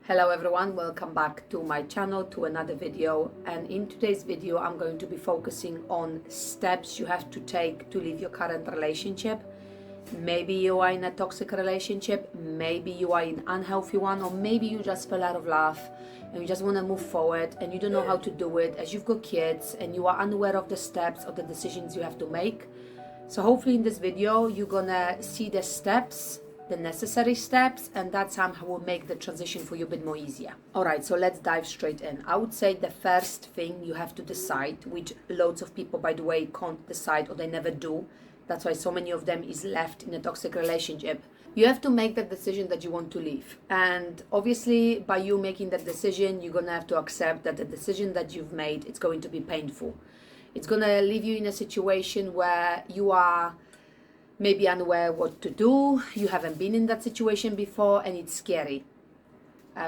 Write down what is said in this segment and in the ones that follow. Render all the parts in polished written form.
Hello everyone, welcome back to my channel, to another video. And in today's video I'm going to be focusing on steps you have to take to leave your current relationship. Maybe you are in a toxic relationship, maybe you are in an unhealthy one, or maybe you just fell out of love and you just want to move forward and you don't know how to do it as you've got kids and you are unaware of the steps or the decisions you have to make. So hopefully in this video you're gonna see the steps, the necessary steps, and that somehow will make the transition for you a bit more easier. Alright, so let's dive straight in. I would say the first thing you have to decide, which loads of people by the way can't decide or they never do, that's why so many of them is left in a toxic relationship. You have to make that decision that you want to leave. And obviously by you making that decision, you're gonna have to accept that the decision that you've made, it's going to be painful. It's gonna leave you in a situation where you are maybe unaware what to do, you haven't been in that situation before, and it's scary.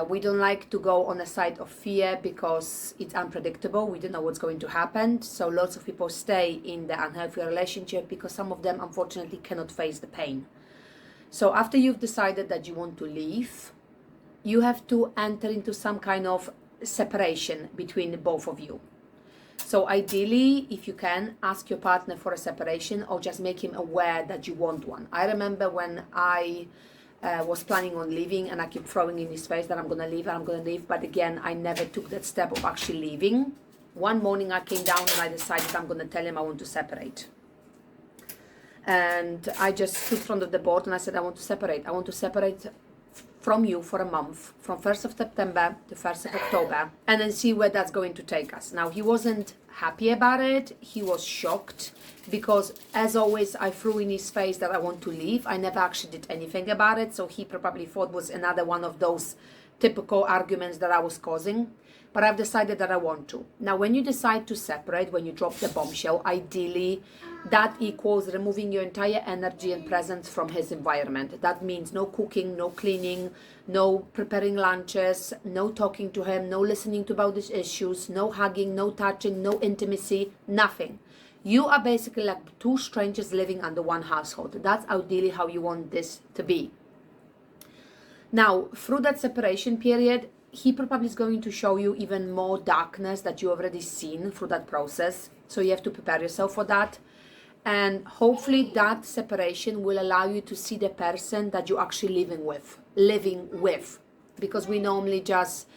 We don't like to go on a side of fear because it's unpredictable, we don't know what's going to happen. So lots of people stay in the unhealthy relationship because some of them unfortunately cannot face the pain. So after you've decided that you want to leave, you have to enter into some kind of separation between both of you. So ideally, if you can, ask your partner for a separation or just make him aware that you want one. I remember when I was planning on leaving and I kept throwing in his face that I'm going to leave. But again, I never took that step of actually leaving. One morning I came down and I decided I'm going to tell him I want to separate. And I just stood in front of the board and I said, I want to separate. I want to separate from you for a month, from 1st of September to 1st of October, and then see where that's going to take us. Now, he wasn't happy about it. He was shocked because, as always, I threw in his face that I want to leave. I never actually did anything about it, so he probably thought it was another one of those typical arguments that I was causing. But I've decided that I want to. Now, when you decide to separate, when you drop the bombshell, ideally, that equals removing your entire energy and presence from his environment. That means no cooking, no cleaning, no preparing lunches, no talking to him, no listening to about his issues, no hugging, no touching, no intimacy, nothing. You are basically like two strangers living under one household. That's ideally how you want this to be. Now, through that separation period, he probably is going to show you even more darkness that you already seen through that process. So you have to prepare yourself for that. And hopefully that separation will allow you to see the person that you're actually living with. Because we normally just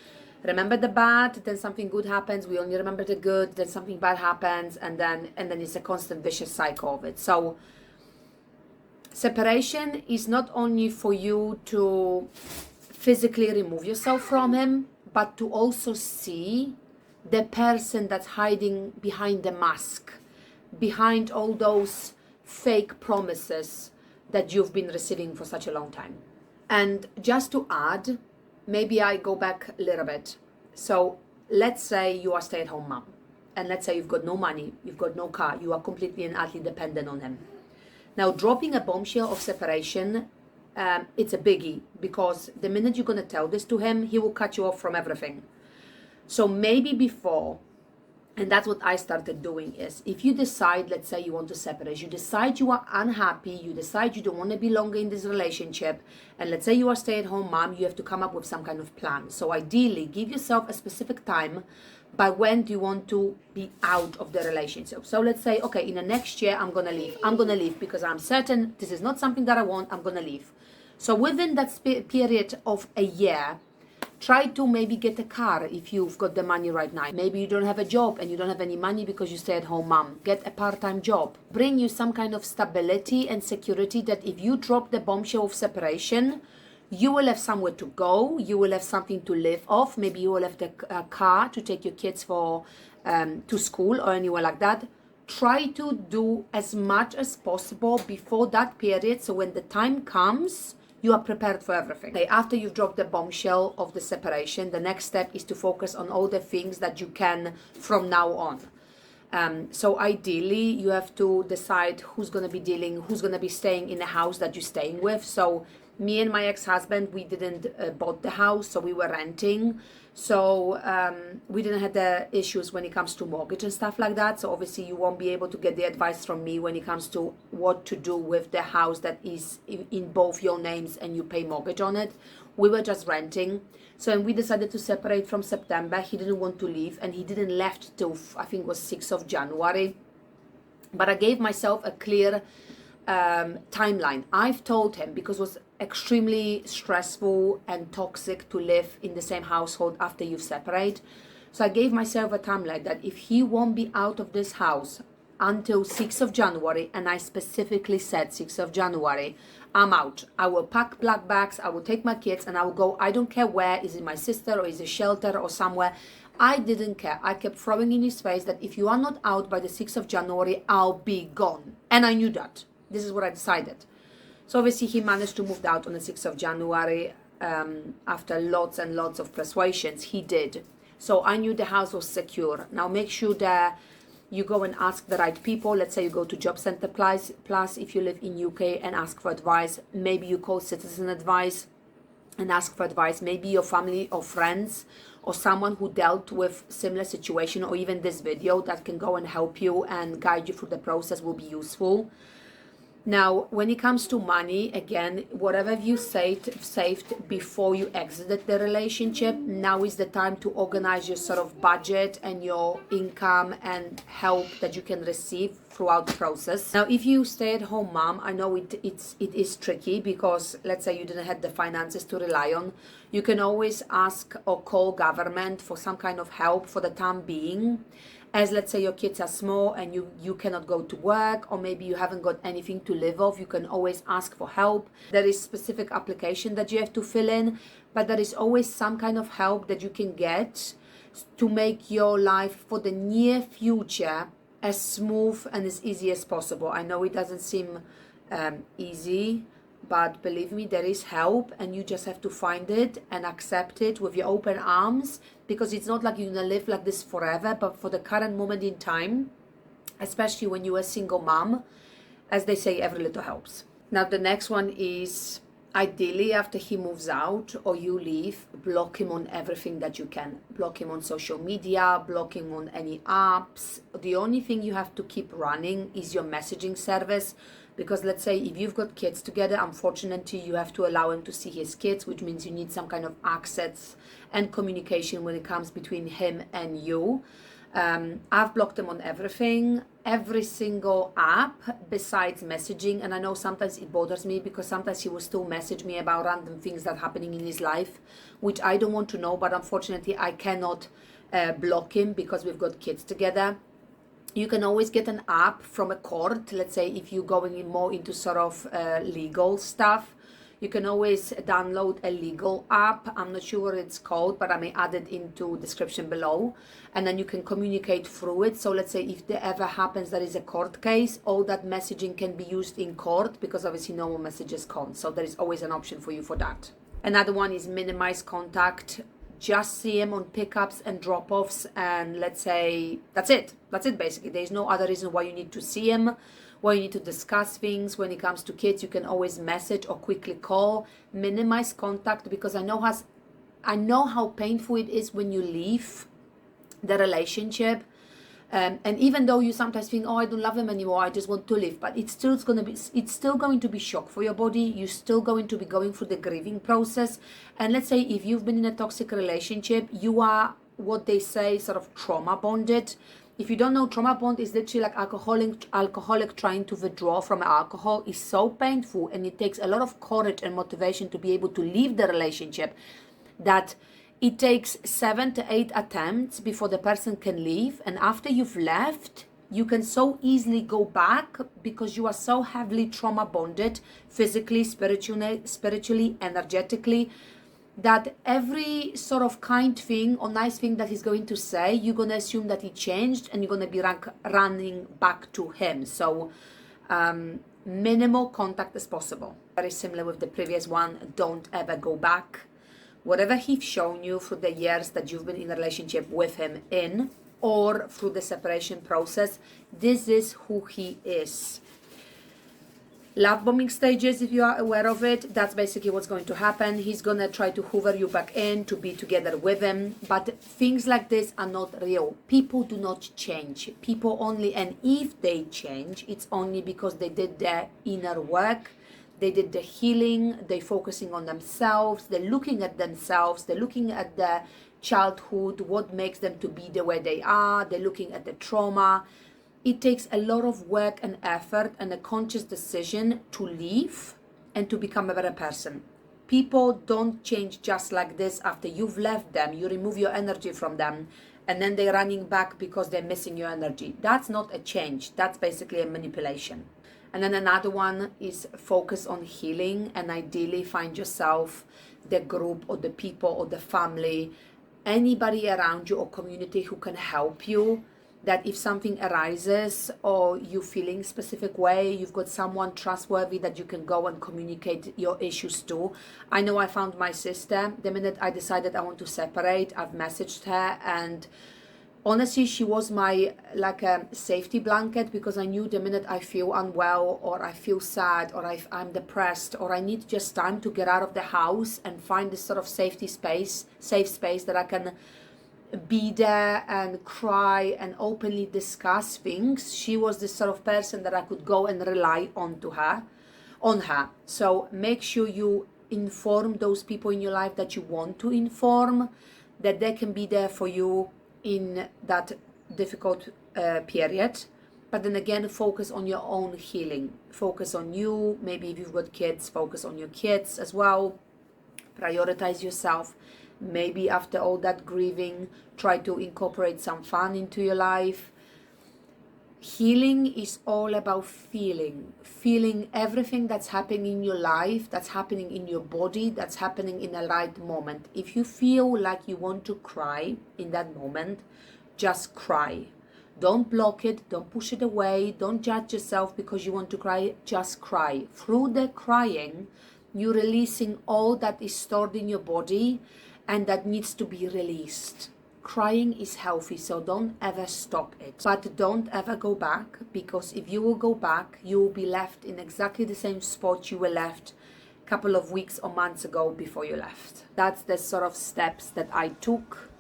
remember the bad, then something good happens. We only remember the good, then something bad happens, and then it's a constant vicious cycle of it. So separation is not only for you to physically remove yourself from him, but to also see the person that's hiding behind the mask, behind all those fake promises that you've been receiving for such a long time. And just to add, maybe I go back a little bit. So let's say you are a stay-at-home mom, and let's say you've got no money, you've got no car, you are completely and utterly dependent on him. Now, dropping a bombshell of separation, it's a biggie, because the minute you're going to tell this to him, he will cut you off from everything. So maybe before, and that's what I started doing, is if you decide, let's say you want to separate, you decide you are unhappy, you decide you don't want to be longer in this relationship, and let's say you are a stay-at-home mom, you have to come up with some kind of plan. So ideally, give yourself a specific time by when do you want to be out of the relationship. So let's say, okay, in the next year, I'm going to leave because I'm certain this is not something that I want, I'm going to leave. So within that period of a year, try to maybe get a car if you've got the money right now. Maybe you don't have a job and you don't have any money because you stay at home mom. Get a part-time job. Bring you some kind of stability and security that if you drop the bombshell of separation, you will have somewhere to go, you will have something to live off. Maybe you will have the car to take your kids to school or anywhere like that. Try to do as much as possible before that period, so when the time comes, you are prepared for everything. Okay, after you've dropped the bombshell of the separation, the next step is to focus on all the things that you can from now on. So ideally, you have to decide who's going to be staying in the house that you're staying with. So me and my ex-husband, we didn't bought the house, so we were renting. So we didn't have the issues when it comes to mortgage and stuff like that. So obviously you won't be able to get the advice from me when it comes to what to do with the house that is in both your names and you pay mortgage on it. We were just renting. So when we decided to separate from September, he didn't want to leave, and he didn't left till I think it was 6th of January. But I gave myself a clear timeline. I've told him, because it was extremely stressful and toxic to live in the same household after you separate. So I gave myself a timeline that if he won't be out of this house until 6th of January, and I specifically said 6th of January, I'm out. I will pack black bags, I will take my kids, and I will go. I don't care where. Is it my sister or is it shelter or somewhere? I didn't care. I kept throwing in his face that if you are not out by the 6th of January, I'll be gone. And I knew that. This is what I decided. So obviously he managed to move out on the 6th of January after lots and lots of persuasions. He did. So I knew the house was secure. Now make sure that you go and ask the right people. Let's say you go to Job Centre Plus if you live in UK, and ask for advice. Maybe you call Citizen Advice and ask for advice. Maybe your family or friends or someone who dealt with similar situation, or even this video that can go and help you and guide you through the process will be useful. Now, when it comes to money, again, whatever you saved before you exited the relationship, now is the time to organize your sort of budget and your income and help that you can receive throughout the process. Now, if you stay-at-home mom, I know it is tricky, because let's say you didn't have the finances to rely on. You can always ask or call government for some kind of help for the time being. As let's say your kids are small and you cannot go to work, or maybe you haven't got anything to live off, you can always ask for help. There is specific application that you have to fill in, but there is always some kind of help that you can get to make your life for the near future as smooth and as easy as possible. I know it doesn't seem easy, but believe me, there is help, and you just have to find it and accept it with your open arms, because it's not like you're gonna live like this forever, but for the current moment in time, especially when you're a single mom, as they say, every little helps. Now the next one is, ideally after he moves out or you leave, block him on everything that you can. Block him on social media, block him on any apps. The only thing you have to keep running is your messaging service, because let's say if you've got kids together, unfortunately you have to allow him to see his kids, which means you need some kind of access and communication when it comes between him and you. I've blocked him on everything, every single app besides messaging. And I know sometimes it bothers me, because sometimes he will still message me about random things that are happening in his life, which I don't want to know, but unfortunately I cannot block him because we've got kids together. You can always get an app from a court. Let's say if you're going in more into sort of legal stuff, you can always download a legal app. I'm not sure what it's called, but I may add it into description below, and then you can communicate through it. So let's say if there ever happens there is a court case, all that messaging can be used in court, because obviously normal messages can't. So there is always an option for you for that. Another one is minimize contact. Just see him on pickups and drop-offs, and let's say that's it basically. There's no other reason why you need to see him, why you need to discuss things. When it comes to kids, you can always message or quickly call. Minimize contact, because I know how painful it is when you leave the relationship. And even though you sometimes think, oh, I don't love him anymore, I just want to leave, but it's still going to be shock for your body. You're still going to be going through the grieving process. And let's say if you've been in a toxic relationship, you are what they say sort of trauma bonded. If you don't know, trauma bond is literally like alcoholic trying to withdraw from alcohol. Is so painful, and it takes a lot of courage and motivation to be able to leave the relationship, that it takes 7 to 8 attempts before the person can leave. And after you've left, you can so easily go back, because you are so heavily trauma bonded, physically, spiritually, energetically, that every sort of kind thing or nice thing that he's going to say, you're going to assume that he changed, and you're going to be running back to him. So minimal contact as possible. Very similar with the previous one. Don't ever go back. Whatever he's shown you through the years that you've been in a relationship with him in, or through the separation process, this is who he is. Love bombing stages, if you are aware of it, that's basically what's going to happen. He's going to try to hoover you back in to be together with him. But things like this are not real. People do not change. People only, and if they change, it's only because they did their inner work. they did the healing, they're focusing on themselves, they're looking at themselves, they're looking at their childhood, what makes them to be the way they are, they're looking at the trauma. It takes a lot of work and effort and a conscious decision to leave and to become a better person. People don't change just like this after you've left them. You remove your energy from them and then they're running back because they're missing your energy. That's not a change. That's basically a manipulation. And then another one is focus on healing, and ideally find yourself the group or the people or the family, anybody around you or community who can help you, that if something arises or you feeling specific way, you've got someone trustworthy that you can go and communicate your issues to. I know I found my sister. The minute I decided I want to separate, I've messaged her, and honestly, she was my like a safety blanket, because I knew the minute I feel unwell or I feel sad or I'm depressed or I need just time to get out of the house and find this sort of safe space that I can be there and cry and openly discuss things. She was this sort of person that I could go and rely on her. So make sure you inform those people in your life that you want to inform, that they can be there for you in that difficult period. But then again, focus on your own healing, focus on you. Maybe if you've got kids, focus on your kids as well, prioritize yourself. Maybe after all that grieving, try to incorporate some fun into your life. Healing is all about feeling everything that's happening in your life, that's happening in your body, that's happening in the right moment. If you feel like you want to cry in that moment, just cry. Don't block it, don't push it away, don't judge yourself because you want to cry, just cry. Through the crying, you're releasing all that is stored in your body and that needs to be released. Crying is healthy, so don't ever stop it. But don't ever go back, because if you will go back, you will be left in exactly the same spot you were left a couple of weeks or months ago before you left. That's the sort of steps that I took.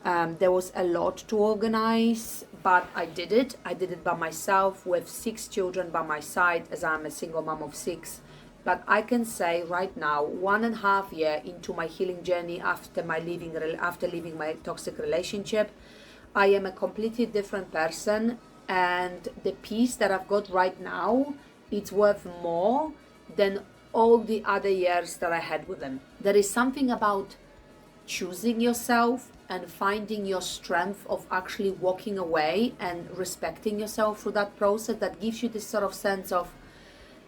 There was a lot to organize, but I did it. I did it by myself with 6 children by my side, as I'm a single mom of 6. But I can say right now, 1.5 years into my healing journey after leaving my toxic relationship, I am a completely different person, and the peace that I've got right now, it's worth more than all the other years that I had with them. There is something about choosing yourself and finding your strength of actually walking away and respecting yourself through that process that gives you this sort of sense of,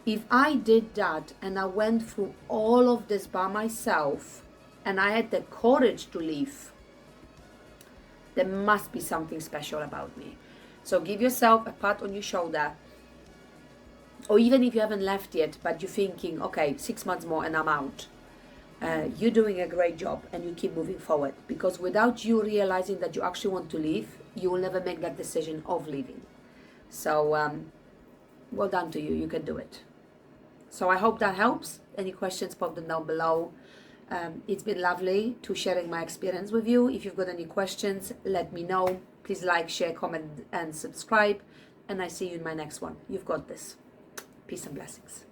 if I did that and I went through all of this by myself and I had the courage to leave, there must be something special about me. So give yourself a pat on your shoulder. Or even if you haven't left yet, but you're thinking, okay, 6 months more and I'm out. You're doing a great job, and you keep moving forward. Because without you realizing that you actually want to leave, you will never make that decision of leaving. So well done to you. You can do it. So I hope that helps. Any questions, pop them down below. It's been lovely to sharing my experience with you. If you've got any questions, let me know. Please like, share, comment, and subscribe. And I see you in my next one. You've got this. Peace and blessings.